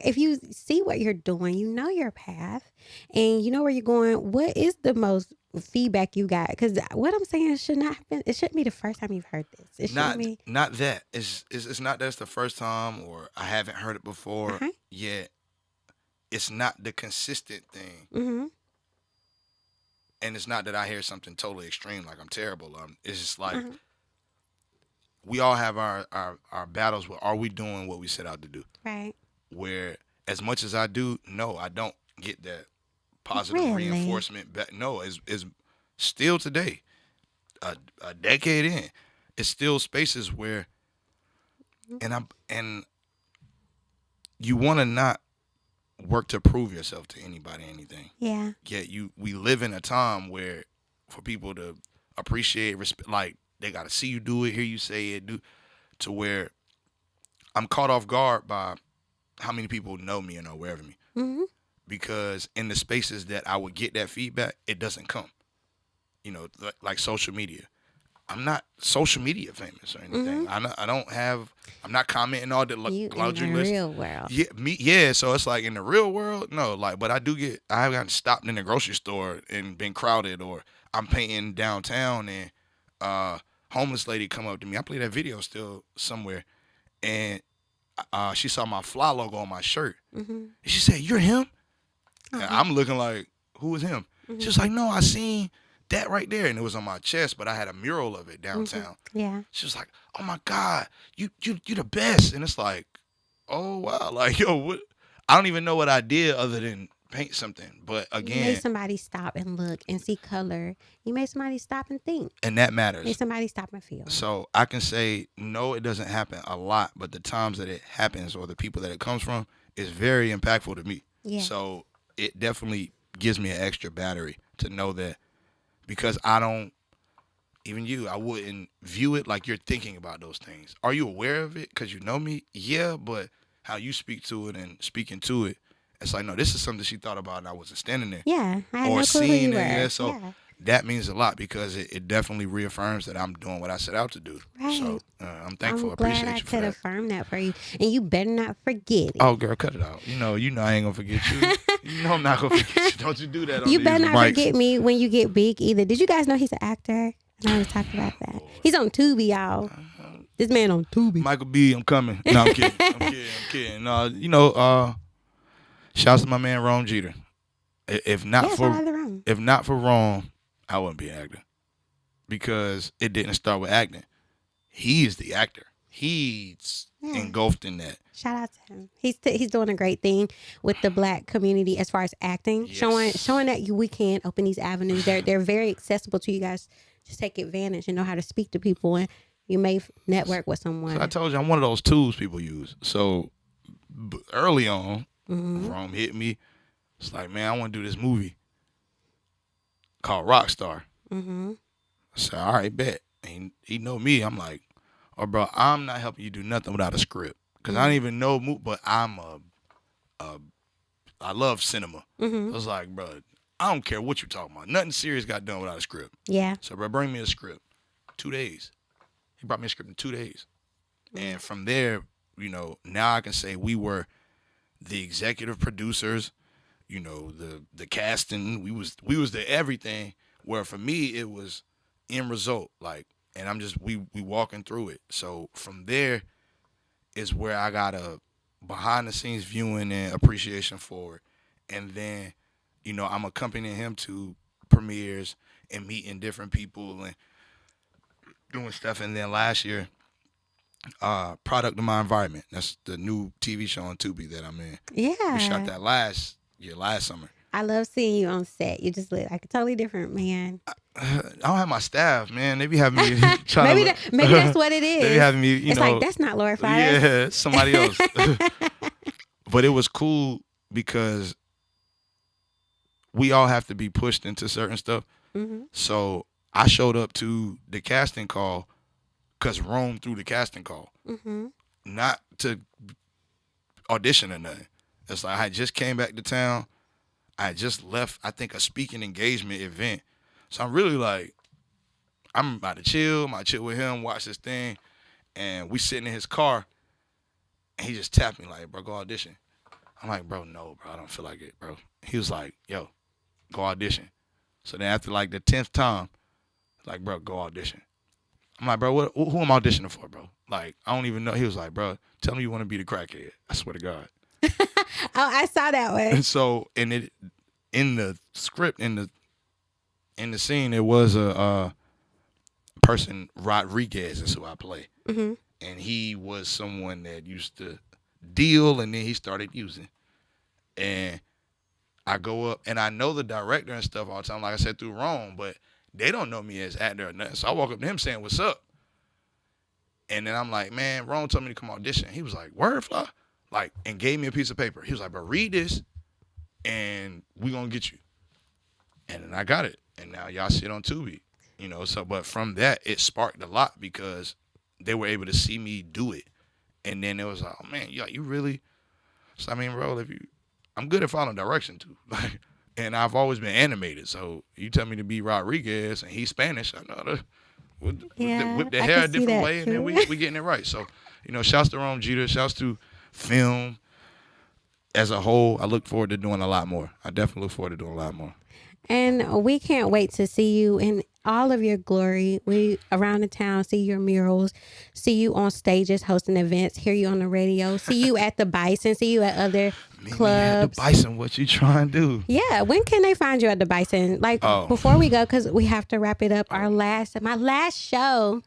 if you see what you're doing, you know your path, and you know where you're going, what is the most feedback you got? Because what I'm saying should not have been. It shouldn't be the first time you've heard this. It shouldn't be. Not that. It's not that it's the first time or I haven't heard it before. Uh-huh. Yet it's not the consistent thing. Mm-hmm. And it's not that I hear something totally extreme like I'm terrible. It's just like Uh-huh. we all have our battles with, are we doing what we set out to do? Right. Where as much as I do, no, I don't get that positive Really? reinforcement back. No, it's still today, a decade in, it's still spaces where, and you want to not work to prove yourself to anybody, anything. Yeah. Yet we live in a time where for people to appreciate, respect, like they got to see you do it, hear you say it, to where I'm caught off guard by how many people know me and are aware of me. Mm-hmm. Because in the spaces that I would get that feedback, it doesn't come. You know, like social media. I'm not social media famous or anything. Mm-hmm. I'm not commenting all the You laundry in the list. real world. Yeah, so it's like in the real world, no, like, but I have gotten stopped in the grocery store and been crowded, or I'm painting downtown and homeless lady come up to me. I play that video still somewhere, and she saw my Phly logo on my shirt. Mm-hmm. And she said, "You're him?" And Uh-huh. I'm looking like, "Who is him?" Mm-hmm. She was like, "No, I seen that right there," and it was on my chest, but I had a mural of it downtown. Mm-hmm. Yeah. She was like, "Oh my God, you the best," and it's like, oh wow, like yo, what? I don't even know what I did other than paint something, but You again, made somebody stop and look and see color. You made somebody stop and think. and that Made matters. somebody stop and feel. So I can say no, it doesn't happen a lot, but the times that it happens or the people that it comes from is very impactful to me. Yeah. So it definitely gives me an extra battery to know that, because I don't, even you, I wouldn't view it like you're thinking about those things. Are you aware of it because you know me? Yeah, but how you speak to it and speaking to it, it's like, no, this is something she thought about and I wasn't standing there. Yeah. I had Or no clue who seeing you it, were. yeah, so yeah. that means a lot because it definitely reaffirms that I'm doing what I set out to do. Right. So I'm thankful. I'm Appreciate glad I you for could that. affirm that for you. And you better not forget it. Oh, girl, cut it out. You know I ain't gonna forget you. You know I'm not gonna forget you. Don't you do that on You these better not mics. forget me when you get big either. Did you guys know he's an actor? And I always talked about that. He's on Tubi, y'all. This man on Tubi. Michael B, I'm coming. No, I'm kidding. I'm kidding. No, shouts to my man Rome Jeter. If not Yeah, for shout out to Rome. if not for Rome, I wouldn't be an actor. Because it didn't start with acting. He is the actor. He's Yeah. engulfed in that. Shout out to him. He's doing a great thing with the Black community as far as acting, Yes. showing that we can open these avenues. They're very accessible to you guys. Just take advantage and know how to speak to people, and you may network with someone. So I told you I'm one of those tools people use. So early on, Mm-hmm. Rome hit me. It's like, man, I want to do this movie called Rockstar. Mm-hmm. I said, all right, bet. And he know me. I'm like, oh, bro, I'm not helping you do nothing without a script. Because I don't even know, but I love cinema. Mm-hmm. I was like, bro, I don't care what you're talking about. Nothing serious got done without a script. Yeah. So, bro, bring me a script. 2 days. He brought me a script in 2 days. And from there, now I can say we were the executive producers, the casting. We was the everything. Where for me, it was end result. Like, and I'm just, we walking through it. So from there is where I got a behind the scenes viewing and appreciation for it. And then, I'm accompanying him to premieres and meeting different people and doing stuff. And then last year, Product of My Environment. That's the new TV show on Tubi that I'm in. Yeah. We shot that last summer. I love seeing you on set. You just look like a totally different man. I don't have my staff, man. They be having me trying maybe that's what it is. They be having me, It's like, that's not Lord Fires. Yeah, it's somebody else. But it was cool because we all have to be pushed into certain stuff. Mm-hmm. So I showed up to the casting call because Rome threw the casting call, Mm-hmm. not to audition or nothing. It's like I just came back to town. I just left, I think, a speaking engagement event. So I'm really like, I'm about to chill. I'm about to chill with him, watch this thing. And we sitting in his car, and he just tapped me like, bro, go audition. I'm like, bro, no, bro, I don't feel like it, bro. He was like, yo, go audition. So then after like the 10th time, like, bro, go audition. I'm like, bro, who am I auditioning for, bro? Like, I don't even know. He was like, bro, tell me you want to be the crackhead. I swear to God. Oh, I saw that one. And so, in the script, in the scene, it was a person, Rodriguez is who I play. Mm-hmm. And he was someone that used to deal, and then he started using. And I go up, and I know the director and stuff all the time, like I said, through Rome, but they don't know me as actor or nothing. So I walk up to him saying, what's up? And then I'm like, man, Rome told me to come audition. He was like, word, Phly? Like, and gave me a piece of paper. He was like, bro, read this, and we gonna get you. And then I got it. And now y'all see it on Tubi. You know, so, but from that, it sparked a lot because they were able to see me do it. And then it was like, oh, man, you really? So, I mean, bro, I'm good at following direction, too. Like, and I've always been animated. So you tell me to be Rodriguez, and he's Spanish. I know to whip the hair a different way, and then we getting it right. So, you know, shouts to Rome Jeter. Shouts to film as a whole. I look forward to doing a lot more. I definitely look forward to doing a lot more. And we can't wait to see you in all of your glory. We around the town, see your murals, see you on stages hosting events, hear you on the radio, see you at the Bison, see you at other clubs. The Bison, what you trying to do? Yeah, when can they find you at the Bison? Like before we go, because we have to wrap it up. My last show.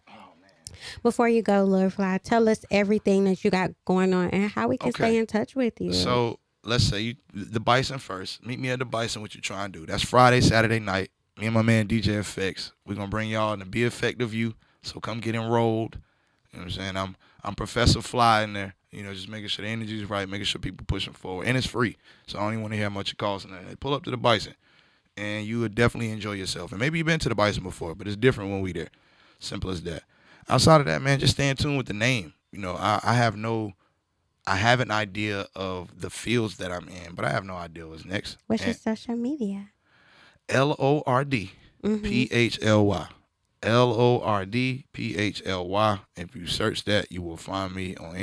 Before you go, Lil Phly, tell us everything that you got going on and how we can stay in touch with you. So let's say the Bison first. Meet me at the Bison. What you trying to do? That's Friday, Saturday night. Me and my man DJ FX. We're gonna bring y'all in to be effective you. So come get enrolled. You know what I'm saying? I'm Professor Phly in there. You know, just making sure the energy is right, making sure people pushing forward, and it's free. So I don't even want to hear how much it costs. And pull up to the Bison, and you would definitely enjoy yourself. And maybe you've been to the Bison before, but it's different when we there. Simple as that. Outside of that, man, just stay in tune with the name. You know, I have an idea of the fields that I'm in, but I have no idea what's next. What's your social media? LORD PHLY. LORD PHLY. If you search that, you will find me on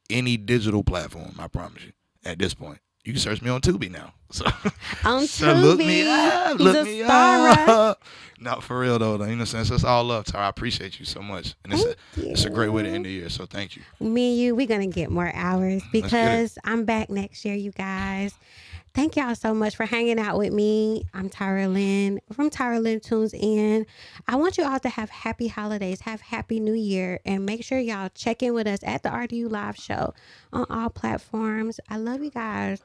any digital platform, I promise you. At this point, you can search me on Tubi now. So, Tubi. Look me up. He's Look a me star, up. No, for real though. You know what I'm saying? So it's all love, Tyra. I appreciate you so much. And it's a great way to end the year. So thank you. Me and you, we're going to get more hours because I'm back next year, you guys. Thank y'all so much for hanging out with me. I'm TyraLen from TyraLen Tunes In. I want you all to have happy holidays, have happy new year, and make sure y'all check in with us at the RDU Live Show on all platforms. I love you guys,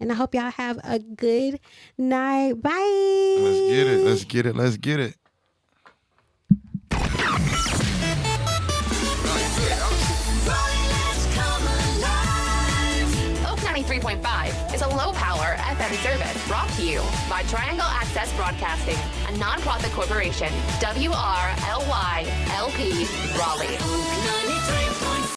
and I hope y'all have a good night. Bye. Let's get it. Let's get it. Let's get it. Oak 93.5 is a low-power FM service brought to you by Triangle Access Broadcasting, a non-profit corporation, WRLY LP, Raleigh.